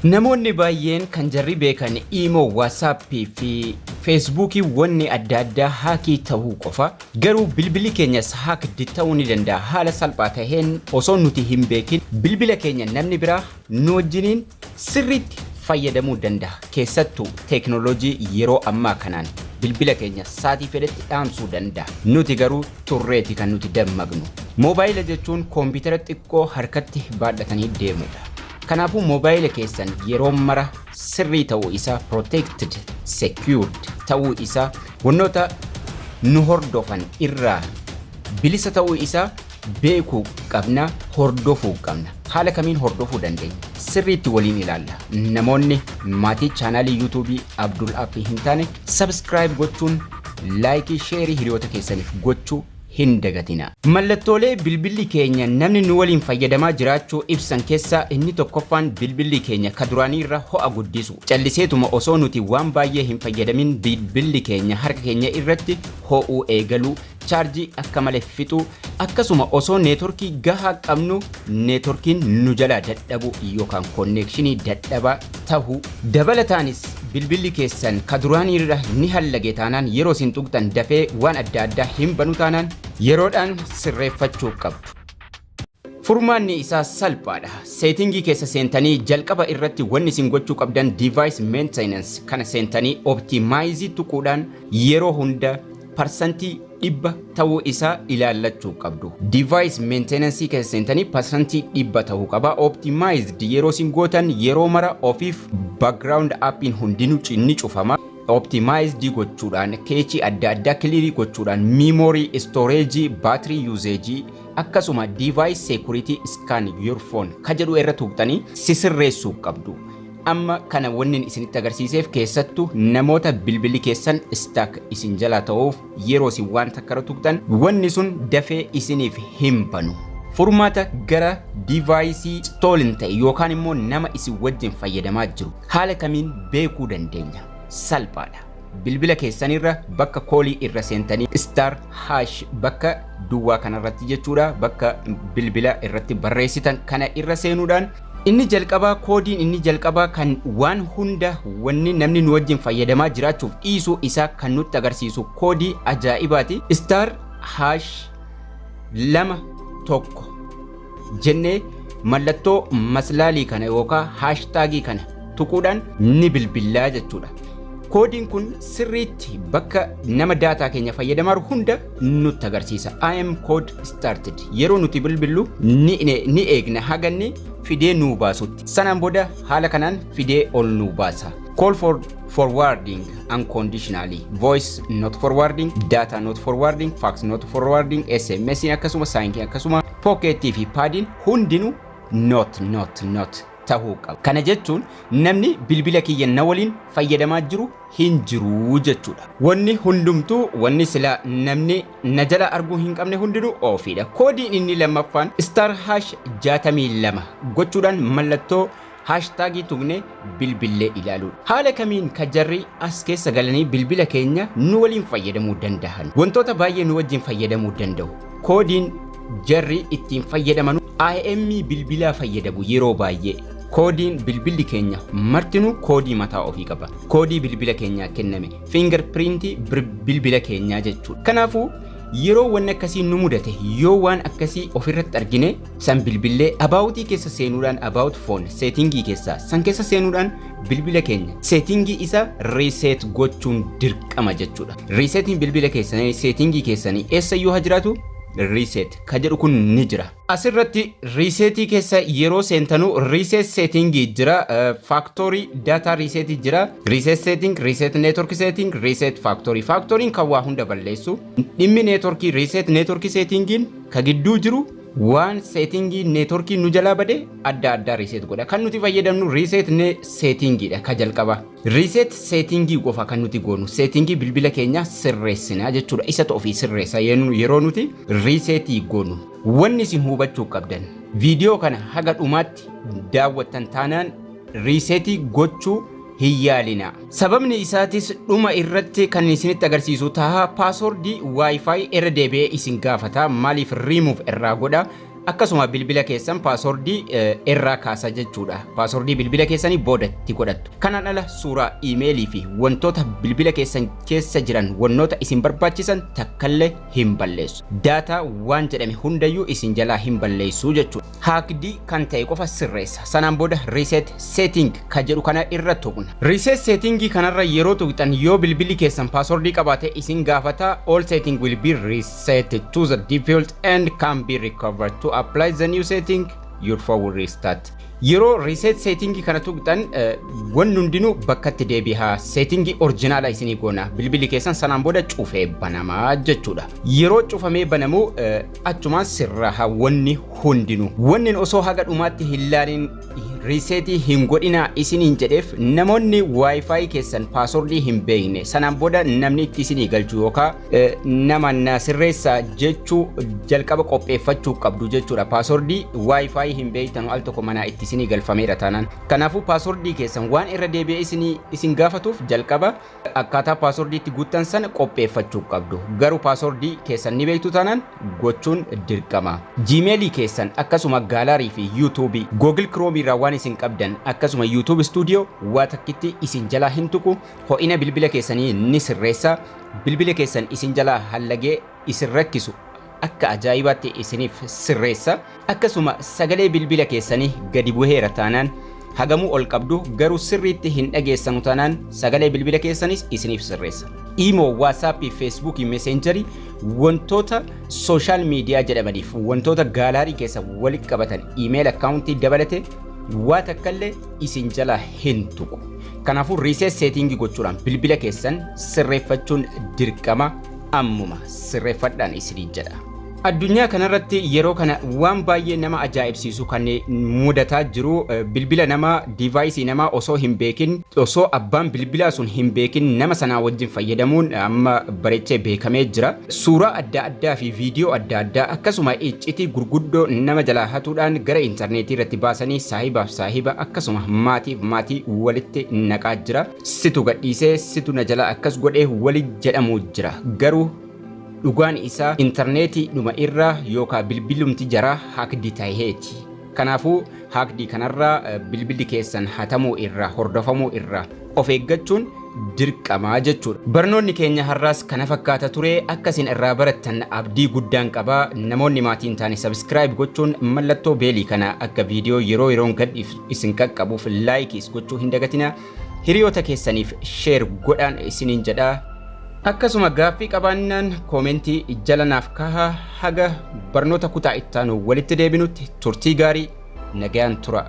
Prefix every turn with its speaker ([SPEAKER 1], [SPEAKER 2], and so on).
[SPEAKER 1] Namoonni baay'een kan jarri beekan imo WhatsApp fi Facebook wanni adda addaa haakii ta'uu qofa garuu bilbili keenyas haakdi ta'uu ni danda'a haala salphaa ta'een osoo nuti hin beekin bilbila keenya namni biraa nu wajjiniin sirriitti fayyadamuu danda'a keessattuu teeknooloojii yeroo ammaa kanaan bilbila keenya saatii fedhetti dhaamsuu danda'a nuti garuu turreeti kan nuti dammaqnu moobaayila jechuun koompitara xiqqoo harkatti baadhatanii deemudha. Kanaafuu moobaayila keessan yeroo mara sirrii ta'uu isaa protected secured ta'uu isaa wantoota nu hordofan irraa bilisa ta'uu isaa beekuu qabna hordofuu qabna haala kamiin hordofuu dandeenya sirriitti waliin ilaalla namoonni maatii chaanaalii yuutuubii Abdul App hin taane subscribe gochuun laayikii sheerii hiriyoota keessaniif gochuu hin dagatina. Mallattoolee bilbilli keenya namni nu waliin fayyadamaa jiraachuu ibsan keessaa inni tokkoffaan bilbilli keenya ka duraanii irra ho'a guddisu. Calliseetuma osoo nuti waan baay'ee hin fayyadamin bilbilli keenya harka keenya irratti ho'uu eegaluu chaarjii akka malee fixuu akkasuma osoo neetworkii gahaa qabnu neetworkiin nu jalaa dadhabu yookaan konneekshinii dadhabaa ta'uu dabalataanis bilbilli keessan ka duraanii irra ni hallage taanaan yeroo isin tuqxan dafee waan adda addaa hin banu taanaan yeroodhaan sirreeffachuu qabdu. Furmaanni isaa salphaadha. Seetingii keessa seentanii jalqaba irratti wanni isin gochuu qabdan device maintenance kana seentanii optimize tuquudhaan yeroo hunda parsantii dhibba ta'uu isaa ilaallachuu qabdu. Device maintenance keessa seentanii parsantii dhibba ta'uu qaba. Optimized yeroo isin gootan yeroo mara ofiif background appiin hundinuu ni cufama. Optimized gochuudhaan keechii adda addaa clear gochuudhaan memory storage battery usage akkasuma device security scan your phone ka jedhu irra tuqxanii sisirreessuu qabdu. Amma kana wannin isinitti agarsiiseef keessattuu namoota bilbilli keessan stack isin jalaa ta'uuf yeroo isin waan takkara tuqxan wanni sun dafee isiniif hin banu. Furmaata gara device stolen ta'e yookaan immoo nama isin wajjin fayyadamaa jiru haala kamiin beekuu dandeenya? Salphaadha. Bilbila keessanirra bakka koolii irra seentanii star hash bakka duwwaa kanarratti jechuudha bakka bilbila irratti barreessitan kana irra seenuudhaan inni jalqabaa koodiin inni jalqabaa kan waan hunda wanni namni nu wajjin fayyadamaa jiraachuuf dhiisuu isaa kan nutti agarsiisu koodii ajaa'ibaati star hash 21 jennee mallattoo maslaalii kana yookaan hashtagii kana tuquudhaan ni bilbilaa jechuudha. Koodiin kun sirriitti bakka nama daataa keenya fayyadamaa hunda nutti agarsiisa. I am code started. Yeroo nuti bilbillu ni eegna haganni fidee nuu baasutti. Sanaan booda haala kanaan fidee ol nuu baasa. Call for forwarding unconditionally. Voice not forwarding, data not forwarding, fax not forwarding, SMS akkasuma signing akkasuma pocket fi padding hundinuu not tahuu qaba. Kana jechuun namni bilbila kiyya na waliin fayyadamaa jiru hin jiru jechuudha. Wanni hundumtuu wanni sila namni na jala arguu hin qabne hundinuu ofiidha. Koodiin inni lammaffaan star hash 62 gochuudhaan mallattoo hashtagii tuqne bilbilee ilaaluudha. Haala kamiin ka jarri as keessa galanii bilbila keenya nu waliin fayyadamuu danda'an. Wantoota baay'ee nu wajjin fayyadamuu danda'u. Koodiin jarri ittiin fayyadaman IM bilbilaa fayyadamu yeroo baay'ee. Koodiin bilbilli keenya martinu koodii mataa ofii qaba. Koodii bilbila keenyaa kenname fingerprint bilbila keenyaa jechuudha. Kanaafuu yeroo waan akkasii nu mudate yoo waan akkasii ofirratti argine san bilbilee aboutii keessa seenuudhaan about phone settingii keessa san keessa seenuudhaan bilbila keenya settingii isa reset gochuun dirqama jechuudha. Resetiin bilbila keessanii settingii keessanii eessa yoo hajiraatu reset ka jedhu kun ni jira. Asirratti resetii keessa yeroo seentanu reset setting jira, factory data reset jira, reset setting, reset network setting, reset factory. Factory kan waa hunda balleessu. Dhimmi network reset network settingin ka gidduu jiru waan settingi networkii nu jalaa bade adda adda reset godha. Kan nuti fayyadamnu reset settingidha ka jalqaba. Reset settingii qofa kan nuti goonu settingii bilbila keenya sirreessina jechuudha. Isa ta'uu fi sirreessa yeroo nuti resetii goonu. Wanni isin hubachuu qabdan viidiyoo kana haga dhumaatti daawwattan taanaan resetii gochuu hiyyaalina. Sababni isaatis dhuma irratti kan isinitti agarsiisu taha password wifi irra deebi'ee isin gaafata maaliif remove irraa godha akkasuma bilbila keessan paaswordii irraa kaasa jechuudha. Paaswordii bilbila keessanii boodatti godhattu. Kanaan ala suuraa iimeelii fi wantoota bilbila keessan keessa jiran wannoota isin barbaachisan takkallee hin balleessu. Daataa waan jedhame hundayyuu isin jalaa hin balleessu jechuudha. Haakdii kan ta'e qofa sirreessa. Sanaan booda reset setting ka jedhu kana irra tuqna. Reset setting kanarra yeroo tuqxan yoo bilbilli keessan paaswordii qabaate isin gaafata. All setting will be reset to the default and can be recovered. To apply the new setting, your phone will restart. Yeroo reset setting kana tuqxan wanni hundinuu bakkatti deebi'a. Setting original isinii goona. Bilbilli keessan sanaan booda cufee banamaa jechuudha. Yeroo cufamee banamu achumaan sirraa wanni hundinuu. Wanni osoo haga dhumaatti hin laalin resetii hin godhina isiniin jedheef namoonni wifi keessan paaswordii hin beekne sanaan booda namni itti isinii galchu yookaan nama na sirreessa jechuu jalqaba qopheeffachuu qabdu jechuudha. Paaswordii wifi hin beektan al tokko mana itti isinii galfameera taanaan. Kanaafuu paaswordii keessan waan irra deebi'ee isin gaafatuuf jalqaba akkaataa paaswordii itti guuttan sana qopheeffachuu qabdu. Garuu paaswordii keessan ni beektu taanaan gochuun dirqama. Gmailii keessan akkasuma gaalarii fi YouTube Google Chrome irraa waan isin qabdan akkasuma YouTube Studio waa takkitti isin jalaa hin tuqu. Ho'ina bilbila keessanii ni sirreessa. Bilbila keessan isin jalaa hallagee isin rakkisu akka ajaa'ibaatti isiniif sirreessa. Akkasuma sagalee bilbila keessanii gadi bu'eera taanaan hagamuu ol qabdu garuu sirriitti hin dhageessanu taanaan sagalee bilbila keessanis isiniif sirreessa. Imo, WhatsApp, Facebook, Messenger wantoota social media jedhamaniif wantoota gaalarii keessa walitti qabatan email accountii dabalate waa takkallee isin jalaa hin tuqu. Kanaafuu reset setting gochuudhaan bilbila keessan sirreeffachuun dirqama. Ammuma sirreeffadhaan isinii jedha. Addunyaa kanarratti yeroo kana waan baay'ee nama ajaa'ibsiisu kan mudataa jiru. Bilbila nama device nama osoo hin beekin osoo abbaan bilbilaa sun hin beekin nama sanaa wajjin fayyadamuun amma bareechee beekamee jira. Suuraa adda addaa fi viidiyoo adda addaa akkasuma iccitii gurguddoo nama jalaa hatuudhaan gara intarneetii irratti baasanii saahibaaf saahiba akkasuma maatiif maatii walitti naqaa jira. Situ gadhiisee situ na jalaa akkas godhee wali jedhamu jira. Garuu dhugaan isaa intarneetii dhuma irraa yookaan bilbilumti jaraa haakdii ta'eeti. Kanaafuu haakdii kanarraa bilbilli keessan hatamuu irraa hordofamuu irraa of eeggachuun dirqamaa jechuudha. Barnoonni keenya har'aas kana fakkaata ture. Akkasiin irraa barattan abdii guddaan qaba. Namoonni maatiin taane subscribe gochuun mallattoo beelii kana akka viidiyoo yeroo yeroon gad isin qaqqabuuf laayikis gochuu hin dagatina. Hiriyoota keessaniif share godhaan isiniin jedha. Akkasuma gaaffii qabaannaan koomentii jala naaf kahaa. Haga barnoota kutaa ittaanu walitti deebinutti turtii gaarii nagayaan tura.